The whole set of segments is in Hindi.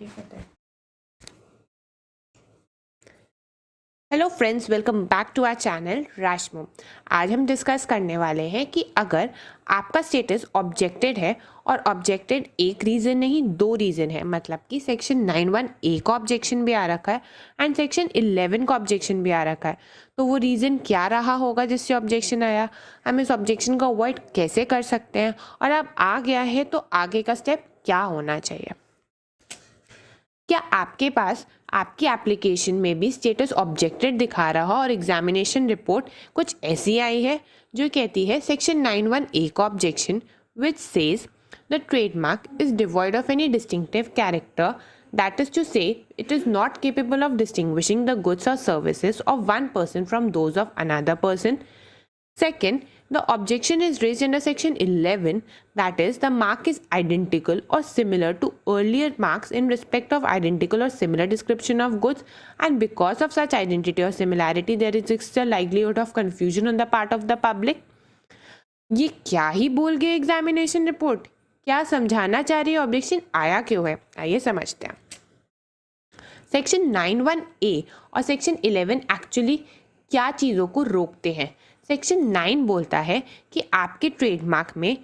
ये पता है। Hello friends, welcome back to our channel Rashmo. आज हम डिस्कस करने वाले हैं कि अगर आपका स्टेटस ऑब्जेक्टेड है और ऑब्जेक्टेड एक रीज़न नहीं दो रीज़न है, मतलब कि सेक्शन 91A का ऑब्जेक्शन भी आ रखा है एंड सेक्शन 11 का ऑब्जेक्शन भी आ रखा है, तो वो रीज़न क्या रहा होगा जिससे ऑब्जेक्शन आया, हम इस ऑब्जेक्शन को अवॉइड कैसे कर सकते हैं, और अब आ गया है तो आगे का स्टेप क्या होना चाहिए। क्या आपके पास आपकी एप्लीकेशन में भी स्टेटस ऑब्जेक्टेड दिखा रहा और एग्जामिनेशन रिपोर्ट कुछ ऐसी आई है जो कहती है सेक्शन 91A का objection which says the trademark is devoid of any distinctive character, that is to say it is not capable of distinguishing the goods or services of one person from those of another person. Second, the objection is raised under section 11, that is the mark is identical or similar to earlier marks in respect of identical or similar description of goods, and because of such identity or similarity there exists a likelihood of confusion on the part of the public. ये क्या ही बोल गए एग्जामिनेशन रिपोर्ट, क्या समझाना चाह रही है, ऑब्जेक्शन आया क्यों है, आइए समझते हैं। सेक्शन 91A और सेक्शन 11 एक्चुअली क्या चीज़ों को रोकते हैं। सेक्शन 9 बोलता है कि आपके ट्रेडमार्क में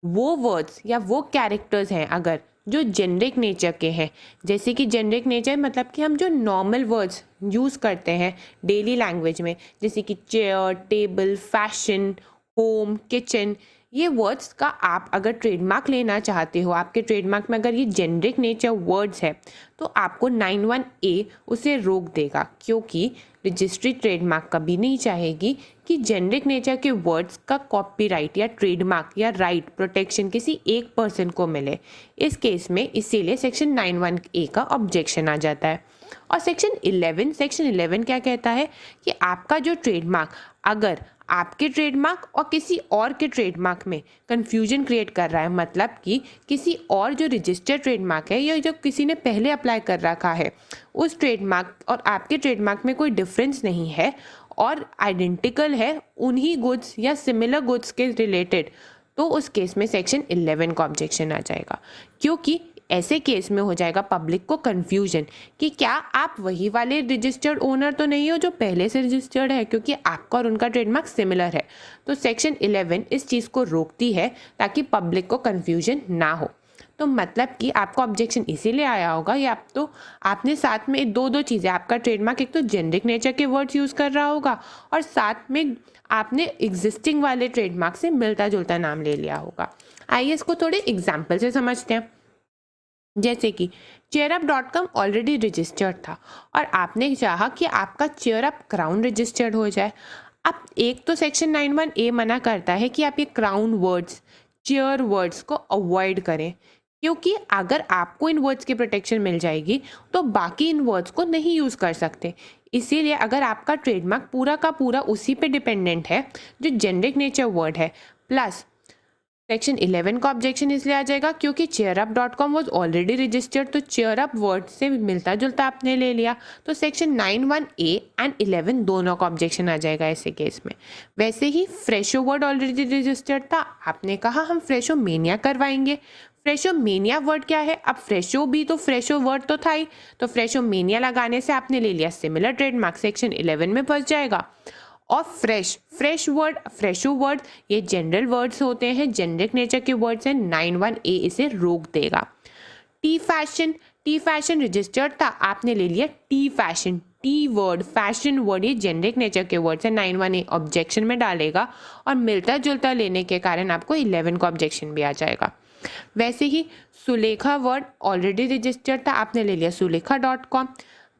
वो वर्ड्स या वो कैरेक्टर्स हैं अगर जो जेनरिक नेचर के हैं, जैसे कि जेनरिक नेचर मतलब कि हम जो नॉर्मल वर्ड्स यूज़ करते हैं डेली लैंग्वेज में, जैसे कि chair, table, fashion, home, kitchen, ये वर्ड्स का आप अगर ट्रेडमार्क लेना चाहते हो, आपके ट्रेडमार्क में अगर ये जेनरिक नेचर वर्ड्स है तो आपको 91A उसे रोक देगा, क्योंकि रजिस्ट्री ट्रेडमार्क कभी नहीं चाहेगी कि जेनरिक नेचर के वर्ड्स का कॉपीराइट या ट्रेडमार्क या राइट प्रोटेक्शन किसी एक पर्सन को मिले। इस केस में इसीलिए सेक्शन 91A का ऑब्जेक्शन आ जाता है। और सेक्शन 11 क्या कहता है कि आपका जो ट्रेडमार्क अगर आपके ट्रेडमार्क और किसी और के ट्रेडमार्क में कंफ्यूजन क्रिएट कर रहा है, मतलब कि किसी और जो रजिस्टर्ड ट्रेडमार्क है या जो किसी ने पहले अप्लाई कर रखा है उस ट्रेडमार्क और आपके ट्रेडमार्क में कोई डिफरेंस नहीं है और आइडेंटिकल है उन्हीं गुड्स या सिमिलर गुड्स के रिलेटेड, तो उस केस में सेक्शन 11 का ऑब्जेक्शन आ जाएगा, क्योंकि ऐसे केस में हो जाएगा पब्लिक को कंफ्यूजन कि क्या आप वही वाले रजिस्टर्ड ओनर तो नहीं हो जो पहले से रजिस्टर्ड है, क्योंकि आपका और उनका ट्रेडमार्क सिमिलर है। तो सेक्शन 11 इस चीज़ को रोकती है ताकि पब्लिक को कंफ्यूजन ना हो। तो मतलब कि आपका ऑब्जेक्शन इसीलिए आया होगा या आप तो आपने साथ में दो चीज़ें, आपका ट्रेडमार्क एक तो जेनरिक नेचर के वर्ड्स यूज़ कर रहा होगा और साथ में आपने एग्जिस्टिंग वाले ट्रेडमार्क से मिलता जुलता नाम ले लिया होगा। आइए इसको थोड़े एग्जाम्पल से समझते हैं। जैसे कि cheerup.com ऑलरेडी रजिस्टर्ड था और आपने चाहा कि आपका cheerup क्राउन रजिस्टर्ड हो जाए। अब एक तो सेक्शन 91A मना करता है कि आप ये क्राउन वर्ड्स, चेयर वर्ड्स को अवॉइड करें, क्योंकि अगर आपको इन वर्ड्स की प्रोटेक्शन मिल जाएगी तो बाकी इन वर्ड्स को नहीं यूज़ कर सकते। इसीलिए अगर आपका ट्रेडमार्क पूरा का पूरा उसी पे डिपेंडेंट है जो जेनरिक नेचर वर्ड है, प्लस सेक्शन 11 का ऑब्जेक्शन इसलिए आ जाएगा क्योंकि cheerup.com वॉज ऑलरेडी रजिस्टर्ड, तो cheerup वर्ड से मिलता जुलता आपने ले लिया, तो सेक्शन 91A एंड 11 दोनों का ऑब्जेक्शन आ जाएगा ऐसे केस में। वैसे ही फ्रेशो वर्ड ऑलरेडी रजिस्टर्ड था, आपने कहा हम फ्रेशो मेनिया करवाएंगे। फ्रेशो मेनिया वर्ड क्या है, अब फ्रेशो भी तो फ्रेशो वर्ड तो था ही, तो फ्रेशो मेनिया लगाने से आपने ले लिया सिमिलर ट्रेडमार्क, सेक्शन 11 में फंस जाएगा। और फ्रेश वर्ड, फ्रेशो वर्ड ये जनरल वर्ड्स होते हैं, जेनरिक नेचर के वर्ड्स हैं, 91A इसे रोक देगा। टी फैशन रजिस्टर्ड था, आपने ले लिया T fashion, T word, fashion word ये जेनरिक नेचर के वर्ड्स हैं, 91A ऑब्जेक्शन में डालेगा और मिलता जुलता लेने के कारण आपको 11 का ऑब्जेक्शन भी आ जाएगा। वैसे ही सुलेखा वर्ड ऑलरेडी रजिस्टर्ड था, आपने ले लिया सुलेखा.com,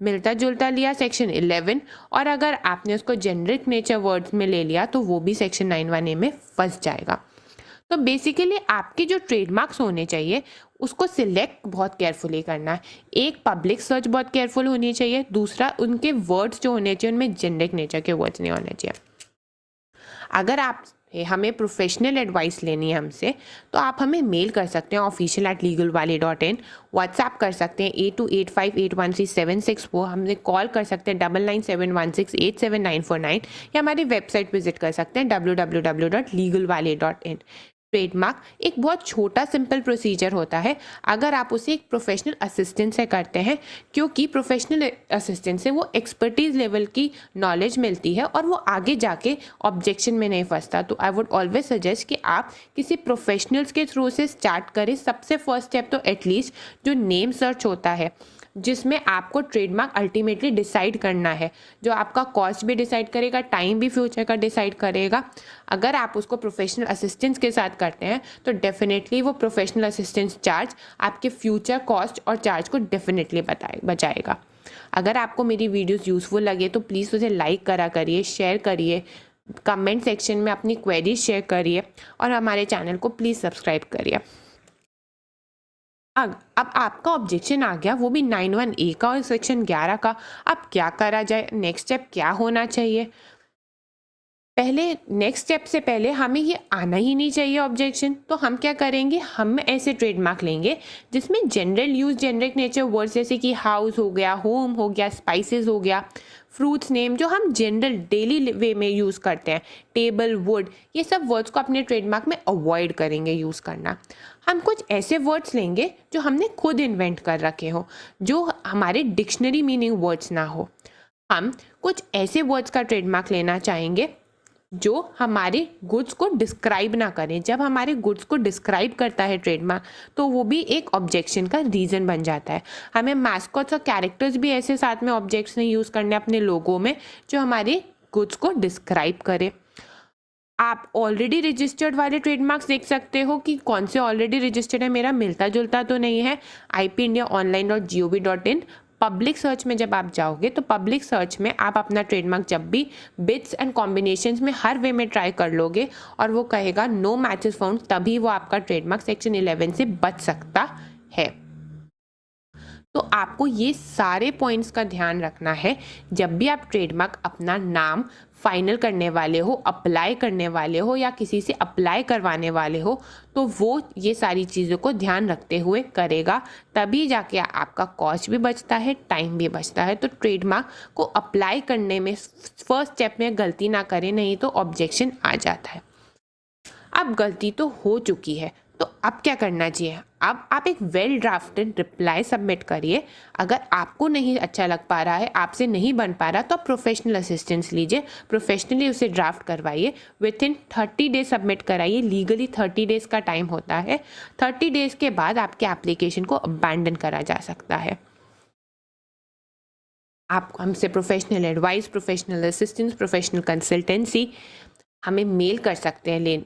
मिलता जुलता लिया सेक्शन 11, और अगर आपने उसको जेनरिक नेचर वर्ड्स में ले लिया तो वो भी सेक्शन 91A में फंस जाएगा। तो बेसिकली आपके जो ट्रेडमार्क्स होने चाहिए उसको सिलेक्ट बहुत केयरफुली करना है। एक पब्लिक सर्च बहुत केयरफुल होनी चाहिए, दूसरा उनके वर्ड्स जो होने चाहिए उनमें जेनरिक नेचर के वर्ड्स नहीं होने चाहिए। अगर आप हमें प्रोफेशनल एडवाइस लेनी है हमसे तो आप हमें मेल कर सकते हैं official@legalwale.in, व्हाट्सएप कर सकते हैं 8285813764, हमने कॉल कर सकते हैं 999716879949 या हमारी वेबसाइट विजिट कर सकते हैं www.legalwale.in। ट्रेडमार्क एक बहुत छोटा सिंपल प्रोसीजर होता है अगर आप उसे एक प्रोफेशनल असिस्टेंट से करते हैं, क्योंकि प्रोफेशनल असिस्टेंट से वो एक्सपर्टीज़ लेवल की नॉलेज मिलती है और वो आगे जाके ऑब्जेक्शन में नहीं फंसता। तो आई वुड ऑलवेज सजेस्ट कि आप किसी प्रोफेशनल्स के थ्रू से स्टार्ट करें। सबसे फर्स्ट स्टेप तो एटलीस्ट जो नेम सर्च होता है, जिसमें आपको ट्रेडमार्क अल्टीमेटली डिसाइड करना है, जो आपका कॉस्ट भी डिसाइड करेगा, टाइम भी फ्यूचर का डिसाइड करेगा। अगर आप उसको प्रोफेशनल असिस्टेंस के साथ करते हैं तो डेफिनेटली वो प्रोफेशनल असिस्टेंस चार्ज आपके फ्यूचर कॉस्ट और चार्ज को डेफिनेटली बचाएगा। अगर आपको मेरी वीडियोस यूज़फुल लगे तो प्लीज़ उसे लाइक करा करिए, शेयर करिए, कमेंट सेक्शन में अपनी क्वेरीज शेयर करिए और हमारे चैनल को प्लीज़ सब्सक्राइब करिए। अब आपका ऑब्जेक्शन आ गया, वो भी 91A का और सेक्शन 11 का। अब क्या करा जाए, नेक्स्ट स्टेप क्या होना चाहिए? पहले नेक्स्ट स्टेप से पहले हमें ये आना ही नहीं चाहिए ऑब्जेक्शन। तो हम क्या करेंगे, हम ऐसे ट्रेडमार्क लेंगे जिसमें general use generic nature words जैसे कि हाउस हो गया, होम हो गया, स्पाइसेस हो गया, फ्रूट्स नेम जो हम जनरल डेली वे में यूज़ करते हैं, टेबल, वुड, ये सब वर्ड्स को अपने ट्रेडमार्क में अवॉइड करेंगे यूज़ करना। हम कुछ ऐसे वर्ड्स लेंगे जो हमने खुद इन्वेंट कर रखे हो, जो हमारे डिक्शनरी मीनिंग वर्ड्स ना हो। हम कुछ ऐसे वर्ड्स का ट्रेडमार्क लेना चाहेंगे जो हमारे गुड्स को डिस्क्राइब ना करें। जब हमारे गुड्स को डिस्क्राइब करता है ट्रेडमार्क तो वो भी एक ऑब्जेक्शन का रीज़न बन जाता है। हमें मैस्कॉट्स और कैरेक्टर्स भी ऐसे साथ में ऑब्जेक्ट्स नहीं यूज़ करने अपने लोगों में जो हमारे गुड्स को डिस्क्राइब करे। आप ऑलरेडी रजिस्टर्ड वाले ट्रेडमार्क्स देख सकते हो कि कौन से ऑलरेडी रजिस्टर्ड है, मेरा मिलता जुलता तो नहीं है। ipindiaonline.gov.in पब्लिक सर्च में जब आप जाओगे तो पब्लिक सर्च में आप अपना ट्रेडमार्क जब भी बिट्स एंड कॉम्बिनेशंस में हर वे में ट्राई कर लोगे और वो कहेगा नो मैचेस फाउंड, तभी वो आपका ट्रेडमार्क सेक्शन 11 से बच सकता है। तो आपको ये सारे पॉइंट्स का ध्यान रखना है जब भी आप ट्रेडमार्क अपना नाम फाइनल करने वाले हो, अप्लाई करने वाले हो या किसी से अप्लाई करवाने वाले हो, तो वो ये सारी चीज़ों को ध्यान रखते हुए करेगा। तभी जाके आपका कॉस्ट भी बचता है, टाइम भी बचता है। तो ट्रेडमार्क को अप्लाई करने में फर्स्ट स्टेप में गलती ना करें, नहीं तो ऑब्जेक्शन आ जाता है। अब गलती तो हो चुकी है, तो अब क्या करना चाहिए? अब आप एक वेल ड्राफ्टेड रिप्लाई सबमिट करिए। अगर आपको नहीं अच्छा लग पा रहा है, आपसे नहीं बन पा रहा, तो आप प्रोफेशनल असिस्टेंस लीजिए, प्रोफेशनली उसे ड्राफ्ट करवाइए, विथिन 30 डेज सबमिट कराइए। लीगली 30 डेज का टाइम होता है। 30 डेज के बाद आपके एप्लीकेशन को अबैंडन करा जा सकता है। आप हमसे professional advice, professional assistance, professional consultancy हमें मेल कर सकते हैं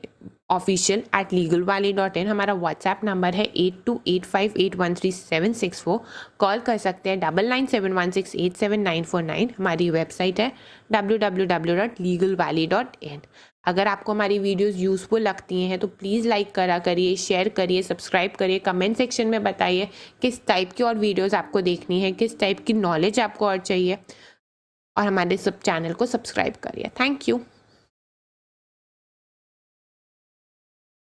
official@legalvalley.in। हमारा व्हाट्सएप नंबर है 8285813764। कॉल कर सकते हैं 9971687949। हमारी वेबसाइट है www.legalvalley.in। अगर आपको हमारी वीडियोस यूज़फुल लगती हैं तो प्लीज़ लाइक करा करिए, शेयर करिए, सब्सक्राइब करिए। कमेंट सेक्शन में बताइए किस टाइप की और वीडियोस आपको देखनी है, किस टाइप की नॉलेज आपको और चाहिए, और हमारे सब चैनल को सब्सक्राइब करिए। Thank you.